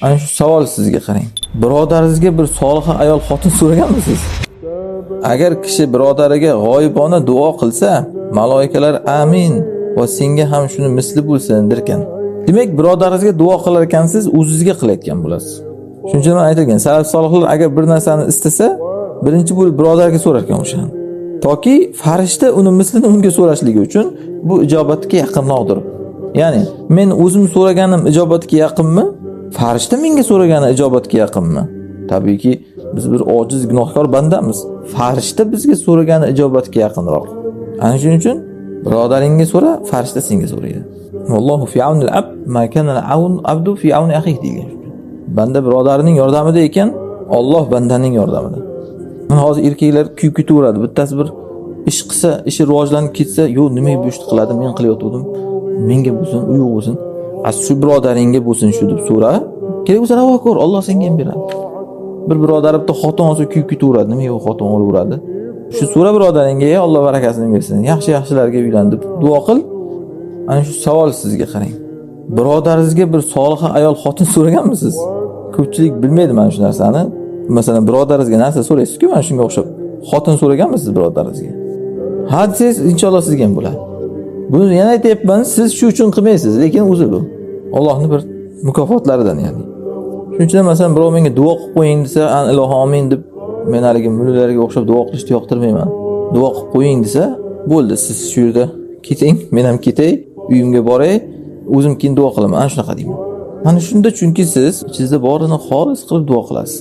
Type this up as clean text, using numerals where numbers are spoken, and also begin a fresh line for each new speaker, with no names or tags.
Ana shu savol sizga qarang. Birodaringizga bir solih ayol xotin so'raganmisiz? Agar kishi birodariga g'oyibona duo qilsa, malaikalar amin va senga ham shuni misli bo'lsin derkan. Demak, birodaringizga duo qilar ekansiz, o'zingizga qilayotgan bo'lasiz. Shuning uchun aytilgan, salaf solihlar agar bir narsani istasa, birinchi bo'lib birodariga so'rar ekan o'shani. Toki farishta uni mislini unga so'rashligi uchun bu ijobatga yaqinroqdir. Ya'ni men o'zim so'raganim ijobatga yaqinmi? Farishta menga so'ragani ijobatga yaqinmi? Tabiiyki biz bir ojiz gunohkor bandamiz. Farishta bizga so'ragani ijobatga yaqinroq. Ana shuning uchun birodaringga so'ra, farishta senga so'raydi. Vallohu fi aunil abd ma kana al-abdu fi auni akhihi degan. Banda birodarining yordamida ekan, Alloh bandaning yordamida. Mana hozir erkaklar kuyib ketaveradi. Bittasi bir ish qilsa, ishi rivojlanib ketsa, "Yo'q, nimaga bu ishni qiladim? Men qilayotgandim. Menga bo'lsin, u yo'q bo'lsin. Shu birodaringga bo'lsin shu" deb so'ra. Kerak bo'lsa ravo ko'r, Alloh senga ham beradi. Bir birodar bitta xotin olsa kuyib ketaveradi. Nimaga u xotin olaveradi? Shu so'ra birodaringga, Alloh barakasini bersin. Yaxshi-yaxshilarga uylan deb duo qil. Ana shu savol sizga qarang. Birodaringizga bir solih ayol xotin so'raganmisiz? Ko'pchilik bilmaydi mana shu narsani. Masalan, birodaringizga narsa so'raysiz-ku, mana shunga o'xshab. Xotin so'raganmisiz birodaringizga? Ha desangiz, inshaalloh sizga ham bo'ladi. Buni yana aytayapman, siz shu uchun qilmaysiz, lekin o'zi bu. Allohning bir mukofotlaridan ya'ni. Shuning uchun masalan, birov menga duo qilib qo'ying desa, "An ilohi amin" deb men haligi mullalarga o'xshab duo qilishni yoqtirmayman. Duo qilib qo'ying desa, bo'ldi, siz shu yerda keting, men ham ketay, uyimga boray, o'zim keyin duo qilaman. Ana shunaqa deyman. Mana shunda chunki siz ichingizda borini xolis qilib duo qilasiz.